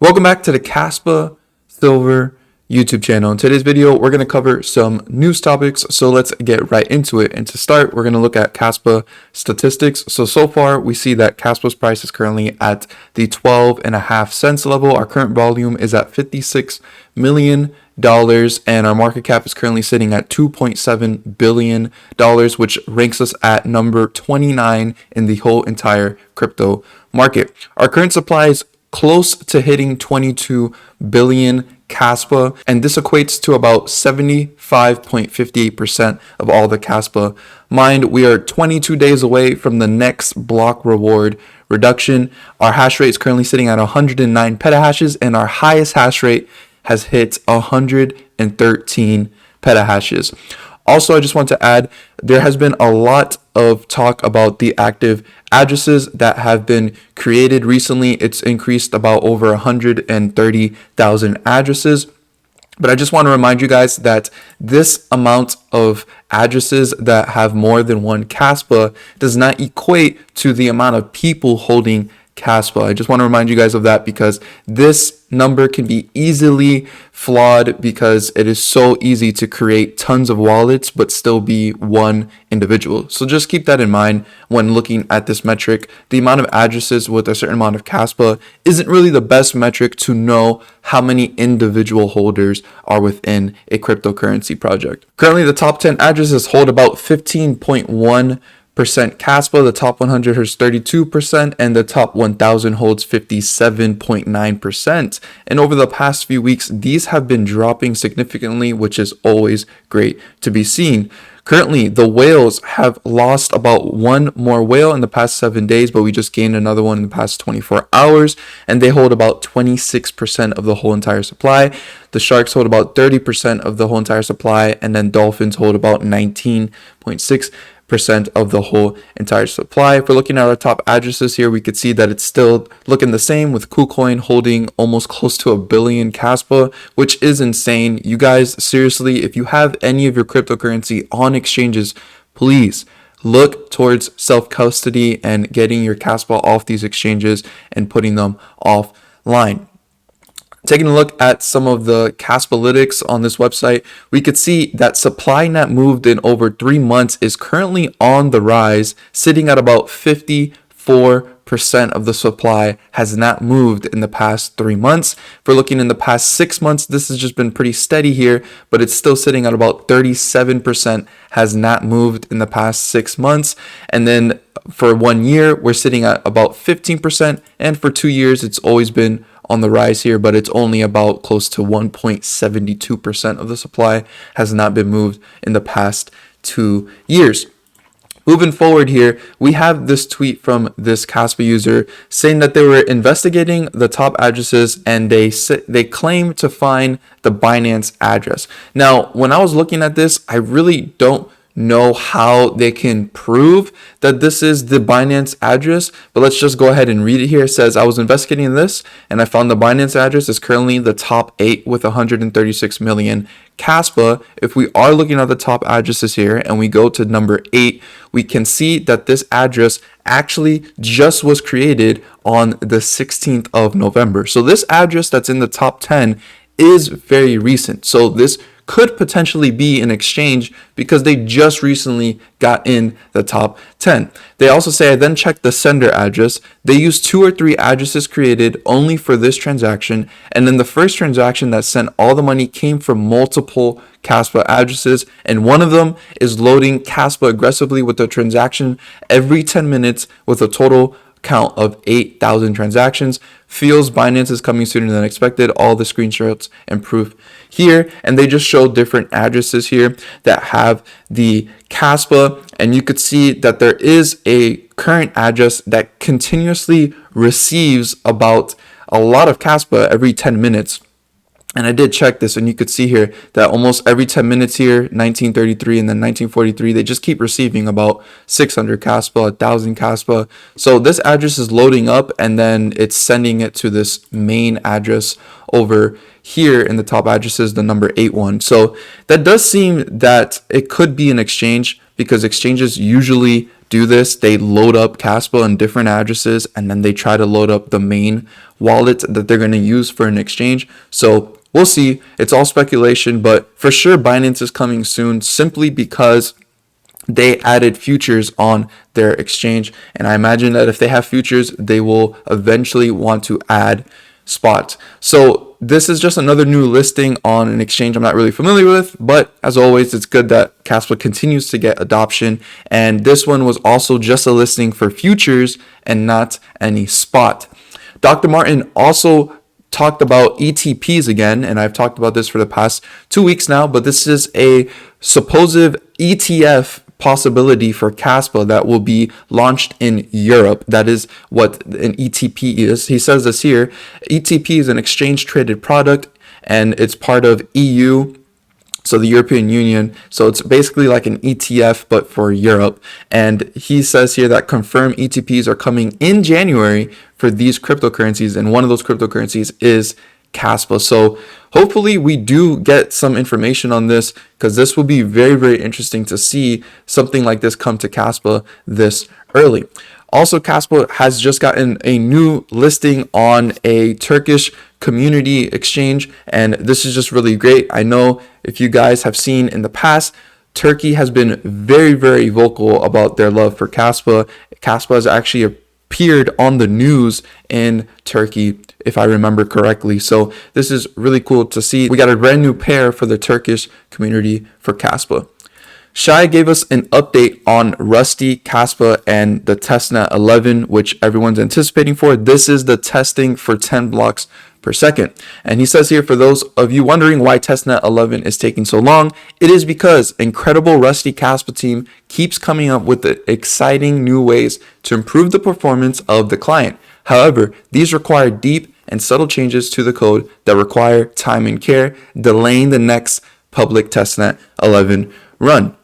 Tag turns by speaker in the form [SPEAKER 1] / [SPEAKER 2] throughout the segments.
[SPEAKER 1] Welcome back to the Kaspa Silver YouTube channel. In today's video, we're going to cover some news topics. So let's get right into it. And to start, we're going to look at Kaspa statistics. So far, we see that Kaspa's price is currently at the 12.5 cents level. Our current volume is at $56 million. And our market cap is currently sitting at $2.7 billion, which ranks us at number 29 in the whole entire crypto market. Our current supply is close to hitting 22 billion Kaspa, and this equates to about 75.58% of all the Kaspa mined. We are 22 days away from the next block reward reduction. Our hash rate is currently sitting at 109 petahashes, and our highest hash rate has hit 113 petahashes. Also, I just want to add, there has been a lot of talk about the active addresses that have been created recently. It's increased about over 130,000 addresses. But I just want to remind you guys that this amount of addresses that have more than one Kaspa does not equate to the amount of people holding Kaspa. I just want to remind you guys of that because this number can be easily flawed because it is so easy to create tons of wallets but still be one individual. So just keep that in mind when looking at this metric. The amount of addresses with a certain amount of Kaspa isn't really the best metric to know how many individual holders are within a cryptocurrency project. Currently, the top 10 addresses hold about 15.1% Kaspa, the top 100 holds 32%, and the top 1000 holds 57.9%. And over the past few weeks, these have been dropping significantly, which is always great to be seen. Currently, the whales have lost about one more whale in the past 7 days, but we just gained another one in the past 24 hours, and they hold about 26% of the whole entire supply. The sharks hold about 30% of the whole entire supply, and then dolphins hold about 19.6% of the whole entire supply. If we're looking at our top addresses here, we could see that it's still looking the same, with KuCoin holding almost close to 1 billion Kaspa, which is insane. You guys, seriously, if you have any of your cryptocurrency on exchanges, please look towards self-custody and getting your Kaspa off these exchanges and putting them offline. Taking a look at some of the Kaspalytics on this website, we could see that supply net moved in over 3 months is currently on the rise, sitting at about 54% of the supply has not moved in the past 3 months. If we're looking in the past 6 months, this has just been pretty steady here, but it's still sitting at about 37% has not moved in the past 6 months. And then for 1 year, we're sitting at about 15%. And for 2 years, it's always been on the rise here, but it's only about close to 1.72% of the supply has not been moved in the past 2 years. Moving forward here, we have this tweet from this Kaspa user saying that they were investigating the top addresses and they claim to find the Binance address. Now, when I was looking at this, I really don't know how they can prove that this is the Binance address, but let's just go ahead and read it here. It says, I was investigating this and I found the Binance address is currently the top 8 with 136 million Kaspa. If we are looking at the top addresses here and we go to number 8, we can see that this address actually just was created on the 16th of November. So this address that's in the top 10 is very recent. So this could potentially be an exchange because they just recently got in the top 10. They also say, I then checked the sender address. They used 2 or 3 addresses created only for this transaction. And then the first transaction that sent all the money came from multiple Kaspa addresses. And one of them is loading Kaspa aggressively with a transaction every 10 minutes with a total count of 8,000 transactions. Feels Binance is coming sooner than expected. All the screenshots and proof here, and they just show different addresses here that have the Kaspa, and you could see that there is a current address that continuously receives about a lot of Kaspa every 10 minutes. And I did check this, and you could see here that almost every 10 minutes here, 1933 and then 1943, they just keep receiving about 600 Kaspa, 1,000 Kaspa. So this address is loading up, and then it's sending it to this main address over here in the top addresses, the number 81. So that does seem that it could be an exchange because exchanges usually do this. They load up Kaspa on different addresses and then they try to load up the main wallet that they're going to use for an exchange. So we'll see. It's all speculation, but for sure Binance is coming soon, simply because they added futures on their exchange. And I imagine that if they have futures, they will eventually want to add spot. So this is just another new listing on an exchange I'm not really familiar with, but as always, it's good that Kaspa continues to get adoption. And this one was also just a listing for futures and not any spot. Dr. Martin also talked about ETPs again, and I've talked about this for the past 2 weeks now, but this is a supposed ETF possibility for Kaspa that will be launched in Europe. That is what an ETP is. He says this here: ETP is an exchange traded product, and it's part of EU, so the European Union. So it's basically like an ETF, but for Europe. And he says here that confirmed ETPs are coming in January for these cryptocurrencies, and one of those cryptocurrencies is Kaspa. So hopefully we do get some information on this, because this will be very, very interesting to see something like this come to Kaspa this early. Also, Kaspa has just gotten a new listing on a Turkish community exchange, and this is just really great. I know if you guys have seen in the past, Turkey has been very, very vocal about their love for Kaspa. Kaspa has actually appeared on the news in Turkey, if I remember correctly. So this is really cool to see. We got a brand new pair for the Turkish community for Kaspa. Shai gave us an update on Rusty, Kaspa, and the testnet 11, which everyone's anticipating for. This is the testing for 10 blocks per second. And he says here, for those of you wondering why testnet 11 is taking so long, it is because incredible Rusty Kaspa team keeps coming up with exciting new ways to improve the performance of the client. However, these require deep and subtle changes to the code that require time and care, delaying the next public testnet 11 run.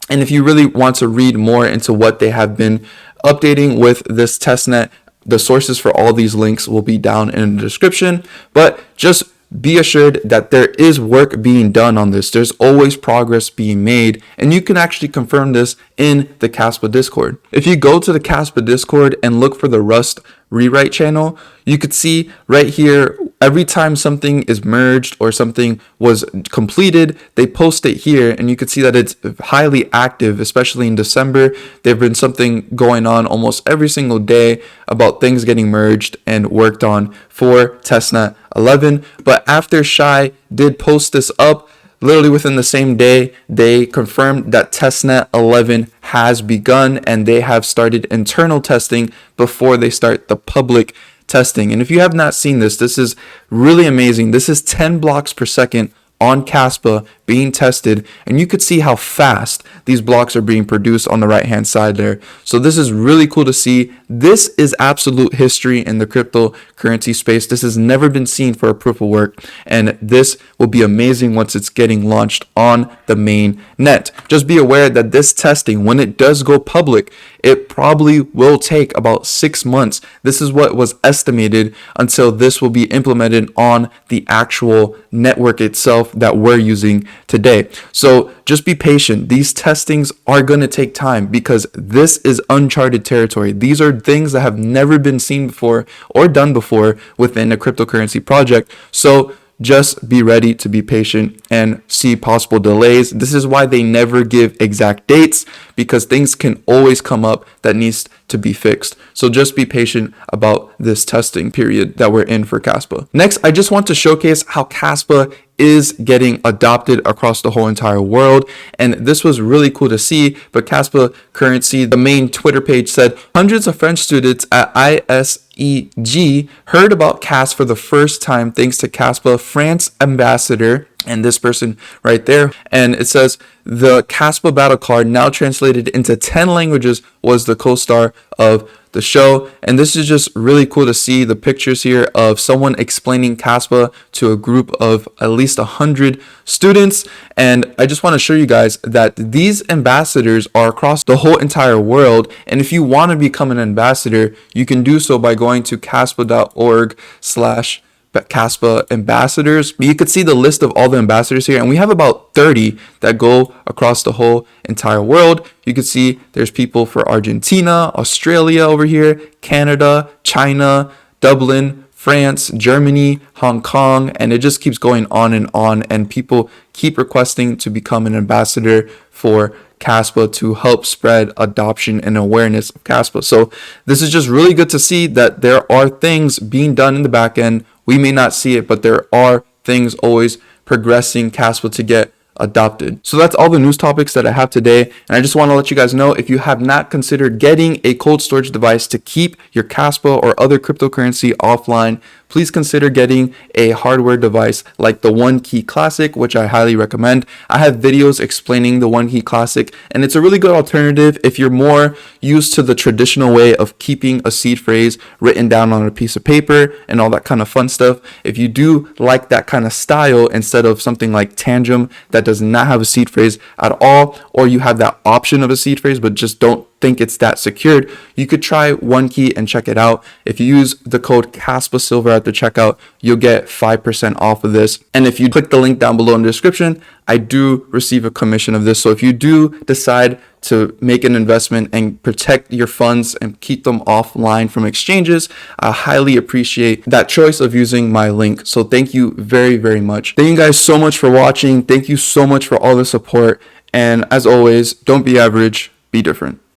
[SPEAKER 1] And if you really want to read more into what they have been updating with this testnet, the sources for all these links will be down in the description. But just be assured that there is work being done on this. There's always progress being made, and you can actually confirm this in the Kaspa Discord. If you go to the Kaspa Discord and look for the Rust rewrite channel, you could see right here, every time something is merged or something was completed, they post it here, and you could see that it's highly active, especially in December. There's been something going on almost every single day about things getting merged and worked on for testnet 11. But after Shai did post this up, literally within the same day, they confirmed that testnet 11 has begun, and they have started internal testing before they start the public testing. And if you have not seen this, this is really amazing. This is 10 blocks per second on Kaspa being tested, and you could see how fast these blocks are being produced on the right hand side there. So this is really cool to see. This is absolute history in the cryptocurrency space. This has never been seen for a proof of work, and this will be amazing once it's getting launched on the main net. Just be aware that this testing, when it does go public, it probably will take about 6 months. This is what was estimated until this will be implemented on the actual network itself that we're using today. So just be patient. These testings are going to take time, because this is uncharted territory. These are things that have never been seen before or done before within a cryptocurrency project. So just be ready to be patient and see possible delays. This is why they never give exact dates, because things can always come up that needs to be fixed. So just be patient about this testing period that we're in for Kaspa. Next, I just want to showcase how Kaspa is getting adopted across the whole entire world. And this was really cool to see. But Kaspa Currency, the main Twitter page, said hundreds of French students at ISEG heard about Kas for the first time thanks to Kaspa France ambassador, and this person right there. And it says the Kaspa battle card, now translated into 10 languages, was the co-star of the show. And this is just really cool to see the pictures here of someone explaining Kaspa to a group of at least 100 students. And I just want to show you guys that these ambassadors are across the whole entire world. And if you want to become an ambassador, you can do so by going to kaspa.org/Kaspa ambassadors. You could see the list of all the ambassadors here, and we have about 30 that go across the whole entire world. You can see there's people for Argentina, Australia over here, Canada, China, Dublin, France, Germany, Hong Kong, and it just keeps going on, and people keep requesting to become an ambassador for Kaspa to help spread adoption and awareness of Kaspa. So this is just really good to see that there are things being done in the back end. We may not see it, but there are things always progressing Kaspa to get adopted. So that's all the news topics that I have today, and I just want to let you guys know, if you have not considered getting a cold storage device to keep your Kaspa or other cryptocurrency offline, please consider getting a hardware device like the OneKey Classic, which I highly recommend. I have videos explaining the OneKey Classic, and it's a really good alternative if you're more used to the traditional way of keeping a seed phrase written down on a piece of paper and all that kind of fun stuff. If you do like that kind of style instead of something like Tangem that does not have a seed phrase at all, or you have that option of a seed phrase but just don't think it's that secured, you could try OneKey and check it out. If you use the code Kaspa Silver at the checkout, you'll get 5% off of this. And if you click the link down below in the description, I do receive a commission of this. So if you do decide to make an investment and protect your funds and keep them offline from exchanges, I highly appreciate that choice of using my link. So thank you very, very much. Thank you guys so much for watching. Thank you so much for all the support. And as always, don't be average, be different.